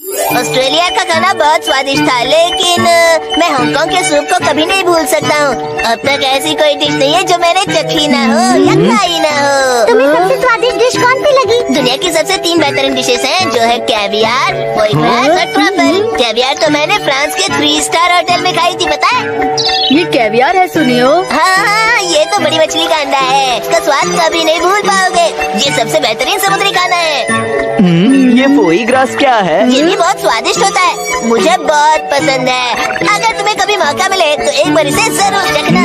Australia का खाना बहुत स्वादिष्ट था, लेकिन मैं हांगकांग के सूप को कभी नहीं भूल सकता हूँ। अब तक ऐसी कोई डिश नहीं है जो मैंने चखी ना हो या खाई ना हो। तुम्हें सबसे स्वादिष्ट डिश कौन सी लगी? दुनिया की सबसे 3 बेहतरीन डिशेस हैं, जो है कैवियार, फोई ग्रास और ट्रफल। कैवियार तो मैंने फ्रांस के 3 स्टार होटल में खाई थी, पता है? ये कैवियार है सुनियो। हाँ, ये तो बड़ी मछली का अंडा है। इसका स्वाद कभी नहीं भूल पाओगे। ये सबसे बेहतरीन समुद्री खाना है। ये फोई ग्रास क्या है? ये भी बहुत स्वादिष्ट होता है, मुझे बहुत पसंद है। अगर तुम्हें कभी मौका मिले तो एक बार इसे जरूर चखना।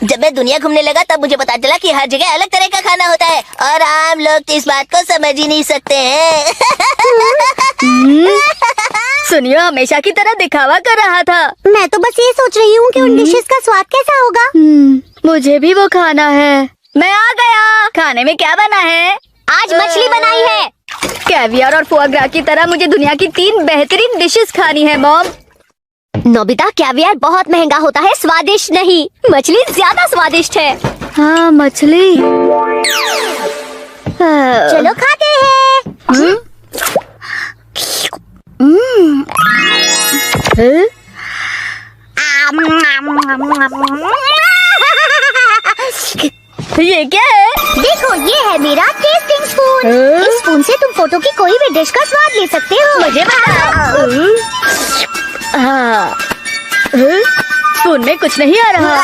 जब मैं दुनिया घूमने लगा तब मुझे पता चला कि हर जगह अलग तरह का खाना होता है और आम लोग तो इस बात को समझ ही नहीं सकते हैं। सुनियो हमेशा की तरह दिखावा कर रहा था। मैं तो बस ये सोच रही हूँ कि उन डिशेस का स्वाद कैसा होगा। मुझे भी वो खाना है। मैं आ गया। खाने में क्या बना है? आज मछली बनाई है। कैवियार और फोआ ग्रा की तरह मुझे दुनिया की 3 बेहतरीन डिशेस खानी है मॉम। नोबिता, कैवियार बहुत महंगा होता है, स्वादिष्ट नहीं। मछली ज्यादा स्वादिष्ट है। हाँ मछली। चलो खाते हैं। ये क्या है? देखो, ये है मेरा टेस्टिंग स्पून। इस स्पून से तुम फोटो की कोई भी डिश का स्वाद ले सकते हो। मुझे स्पून में कुछ नहीं आ रहा।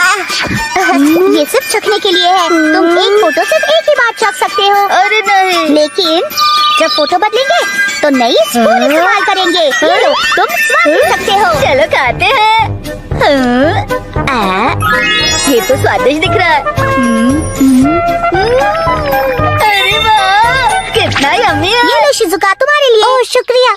ये सिर्फ चखने के लिए है। तुम एक फोटो सिर्फ एक ही बार चख सकते हो। अरे नहीं। लेकिन जब फोटो बदलेंगे तो नई स्पून इस्तेमाल करेंगे। ये लो, तुम स्वाद ले सकते हो। चलो खाते हैं। ये तो स्वादिष्ट दिख रहा है। अरे वाह, कितना यम्मी है। ये लो शिजुका, तुम्हारे लिए। ओह शुक्रिया।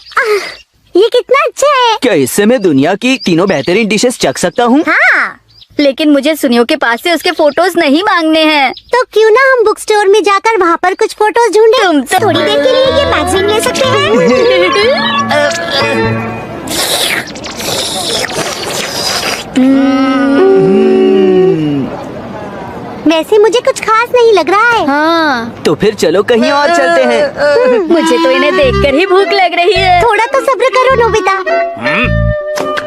ये कितना अच्छा है। क्या इससे मैं दुनिया की 3 बेहतरीन डिशेस चख सकता हूँ? हाँ, लेकिन मुझे सुनियो के पास से उसके फोटोज नहीं मांगने हैं। तो क्यों ना हम बुक स्टोर में जाकर वहाँ पर कुछ फोटोज ढूंढे। तुम तो थोड़ी देर के लिए ये मैगजीन ले सकते हैं। वैसे मुझे कुछ खास नहीं लग रहा है। हाँ, तो फिर चलो कहीं और चलते हैं। मुझे तो इन्हें देखकर ही भूख लग रही है। थोड़ा तो सब्र करो नोबिता।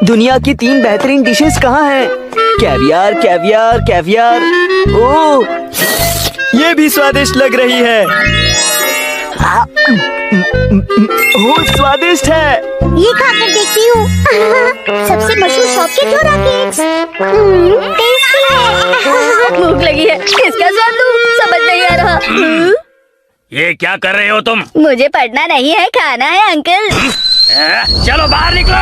दुनिया की 3 बेहतरीन डिशेस कहाँ हैं? Caviar, caviar, caviar. ओह, ये भी स्वादिष्ट लग रही है। ओह, स्वादिष्ट है। ये खाकर देखती हूँ। सबसे मशहूर शॉप के चोरा केक्स। टेस्टी है। भूख लगी है, किसका स्वाद लूं? समझ नहीं आ रहा। ये क्या कर रहे हो तुम? मुझे पढ़ना नहीं है, खाना है अंकल। चलो बाहर निकलो।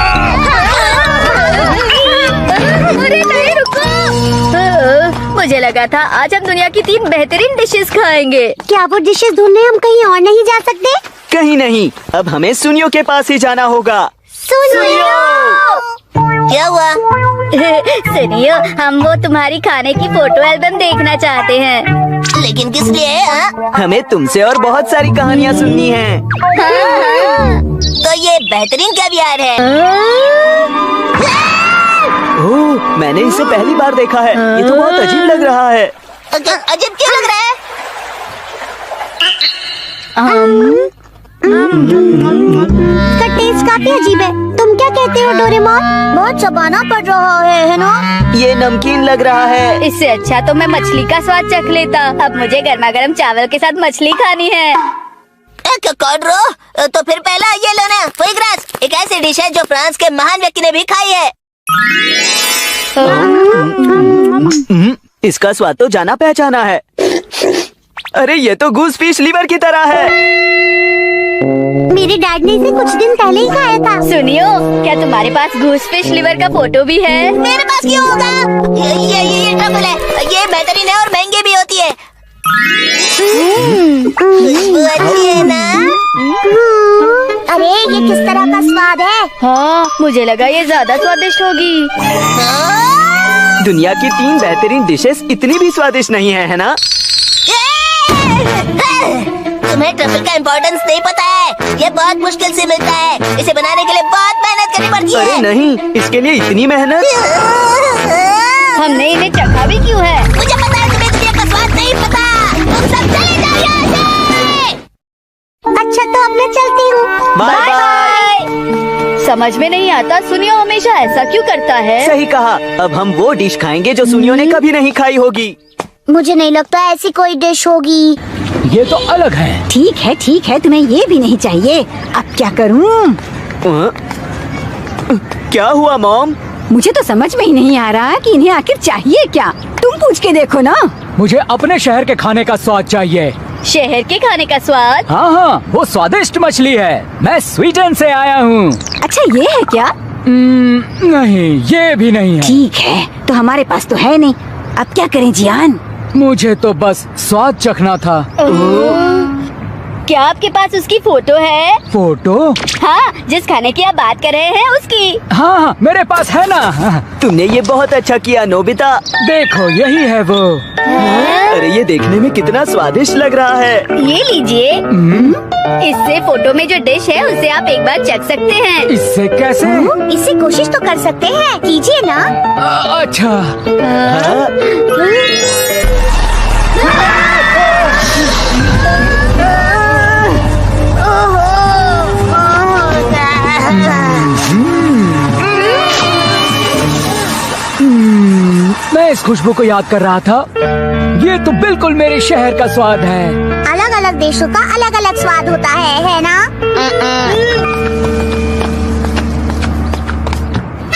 अरे नहीं, रुको। मुझे लगा था आज हम दुनिया की 3 बेहतरीन डिशेस खाएंगे। क्या वो डिशेस ढूंढने हम कहीं और नहीं जा सकते? कहीं नहीं, अब हमें सुनियो के पास ही जाना होगा। सुनियो। क्या हुआ? सुनियो, हम वो तुम्हारी खाने की फोटो एल्बम देखना चाहते हैं। लेकिन किस लिए? हाँ? हमें तुमसे और बहुत सारी कहानियाँ सुननी हैं। तो ये बेहतरीन कैवियार है। ओह, मैंने इसे पहली बार देखा है। ये तो बहुत अजीब लग रहा है। अजीब क्यों लग रहा है? इसका टेस्ट काफी अजीब है। तुम क्या कहते हो डोरेमोन? बहुत चबाना पड़ रहा है ना? ये नमकीन लग रहा है। इससे अच्छा तो मैं मछली का स्वाद चख लेता। अब मुझे गर्मा गर्म चावल के साथ मछली खानी है। तो फिर पहला ये लो ना, फोई ग्रास। एक ऐसी डिश है जो फ्रांस के महान व्यक्ति ने भी खाई है। इसका स्वाद तो जाना पहचाना है। अरे ये तो गूस फिश लिवर की तरह है। मेरे डैड ने इसे कुछ दिन पहले ही खाया था। सुनियो, क्या तुम्हारे पास गूस फिश लिवर का फोटो भी है? मेरे पास क्यों होगा? ये ट्रफल है। ये बेहतरीन है और महंगी भी होती है। खुशबू अच्छी है ना? अरे ये किस तरह का स्वाद है? हाँ, मुझे लगा ये ज्यादा स्वादिष्ट होगी। दुनिया की 3 बेहतरीन डिशेस इतनी भी स्वादिष्ट नहीं है ना? तुम्हें ट्रफल का इम्पोर्टेंस नहीं पता है। ये बहुत मुश्किल से मिलता है। इसे बनाने के लिए बहुत मेहनत करनी पड़ती है। अरे नहीं, इसके लिए इतनी मेहनत। हमने इन्हें चखा भी क्यों है? मुझे पता है तुम्हें दुनिया का स्वाद नहीं पता। तुम सब चले जाओ यहाँ से। अच्छा, तो अब मैं चलती हूँ। Bye bye. समझ में नहीं आता सुनियो हमेशा ऐसा क्यों करता है। सही कहा। अब हम वो डिश खाएंगे जो सुनियो ने कभी नहीं खाई होगी। मुझे नहीं लगता ऐसी कोई डिश होगी। ये तो अलग है। ठीक है, तुम्हें ये भी नहीं चाहिए। अब क्या करूं? क्या हुआ मॉम? मुझे तो समझ में ही नहीं आ रहा कि इन्हें आखिर चाहिए क्या। तुम पूछ के देखो ना। मुझे अपने शहर के खाने का स्वाद चाहिए। शहर के खाने का स्वाद? हाँ, वो स्वादिष्ट मछली है। मैं स्वीडन से आया हूँ। अच्छा ये है क्या? नहीं, ये भी नहीं है। ठीक है, तो हमारे पास तो है नहीं। अब क्या करें जियान? मुझे तो बस स्वाद चखना था। क्या आपके पास उसकी फोटो है? फोटो? हाँ, जिस खाने की आप बात कर रहे हैं उसकी। हाँ, मेरे पास है ना। तुमने ये बहुत अच्छा किया नोबिता। देखो यही है वो। अरे ये देखने में कितना स्वादिष्ट लग रहा है। ये लीजिए। इससे फोटो में जो डिश है उसे आप एक बार चख सकते हैं। इससे कैसे? इससे कोशिश तो कर सकते हैं, कीजिए ना। अच्छा। मैं इस खुशबू को याद कर रहा था। ये तो बिल्कुल मेरे शहर का स्वाद है। अलग अलग देशों का अलग अलग स्वाद होता है ना?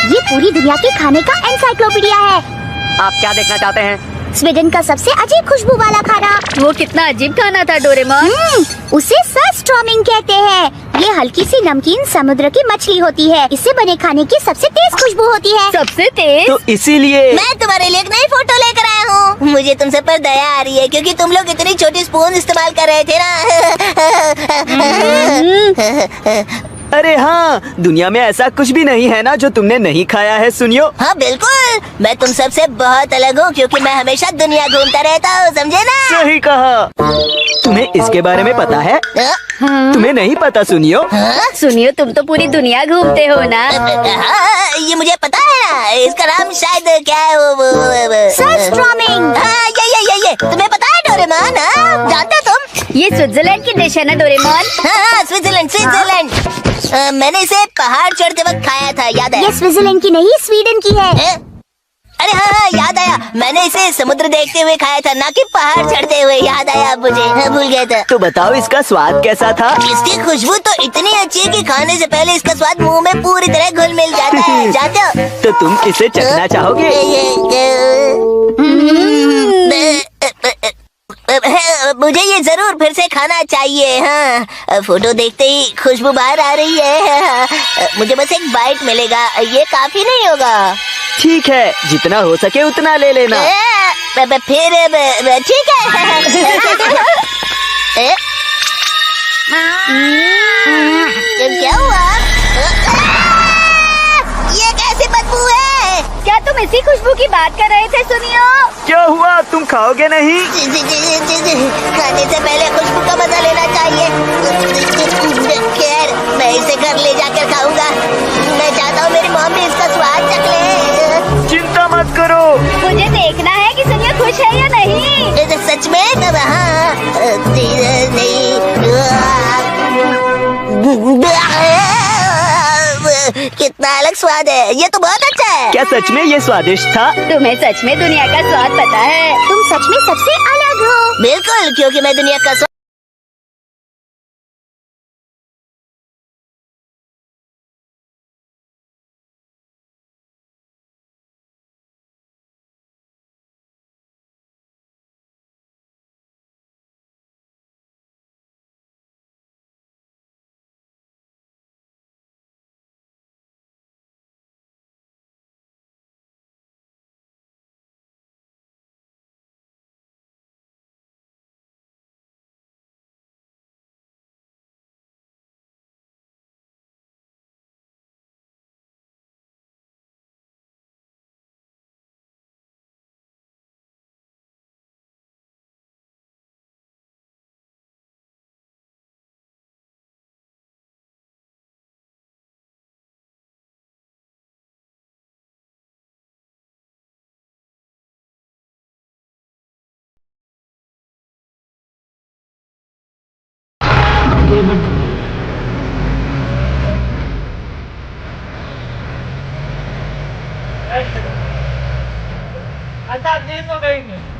ये पूरी दुनिया के खाने का एनसाइक्लोपीडिया है। आप क्या देखना चाहते हैं? स्वीडन का सबसे अजीब खुशबू वाला खाना। वो कितना अजीब खाना था डोरेमोन। उसे सरस्ट्रॉमिंग कहते हैं। ये हल्की सी नमकीन समुद्र की मछली होती है। इससे बने खाने की सबसे तेज खुशबू होती है। सबसे तेज? तो इसीलिए मैं तुम्हारे लिए एक नई फोटो लेकर आया हूँ। मुझे तुम सब पर दया आ रही है क्योंकि तुम लोग इतनी छोटी स्पून इस्तेमाल कर रहे थे ना। अरे हाँ, दुनिया में ऐसा कुछ भी नहीं है ना जो तुमने नहीं खाया है सुनियो। हाँ बिल्कुल, मैं तुम सबसे बहुत अलग हूँ क्योंकि मैं हमेशा दुनिया घूमता रहता हूँ, समझे ना? सही कहा। तुम्हें इसके बारे में पता है? तुम्हें नहीं पता सुनियो? सुनियो, तुम तो पूरी दुनिया घूमते हो ना। हाँ, ये मुझे पता है ना। इसका नाम शायद क्या है वो सरस्ट्रॉमिंग। हाँ ये तुम्हें पता है डोरेमोन? हाँ, जानते हो तुम? ये स्विट्जरलैंड की डिश है ना डोरेमोन? हाँ स्विट्जरलैंड। मैंने इसे पहाड़ चढ़ते वक्त खाया था, याद है? ये स्विट्जरलैंड की नहीं, स्वीडन की है। अरे हाँ याद आया, मैंने इसे समुद्र देखते हुए खाया था, ना कि पहाड़ चढ़ते हुए। याद आया अब मुझे, भूल गया था। तो बताओ इसका स्वाद कैसा था? इसकी खुशबू तो इतनी अच्छी है कि खाने से पहले इसका स्वाद मुंह में पूरी तरह घुल मिल जाता है, जानते हो? तो तुम इसे चखना चाहोगे? मुझे ये जरूर फिर से खाना चाहिए। हाँ, फोटो देखते ही खुशबू बाहर आ रही है। मुझे बस एक बाइट मिलेगा, ये काफी नहीं होगा। ठीक है, जितना हो सके उतना ले लेना। फिर ठीक है। क्या हुआ? ये कैसी बदबू है? क्या तुम इसी खुशबू की बात कर रहे थे सुनियो? क्या हुआ, तुम खाओगे नहीं? खाने से पहले खुशबू का मजा लेना चाहिए। खैर, मैं इसे घर ले जाकर खाऊंगा। मैं चाहता हूँ मेरी मॉम भी इसका स्वाद चख ले। चिंता मत करो। मुझे देखना है कि सुनियो खुश है या नहीं। सच में? हाँ, कितना अलग स्वाद है। ये तो बहुत अच्छा है। क्या सच में ये स्वादिष्ट था? तुम्हें सच में दुनिया का स्वाद पता है? तुम सच में सबसे अलग हो। बिल्कुल, क्योंकि मैं दुनिया का नहीं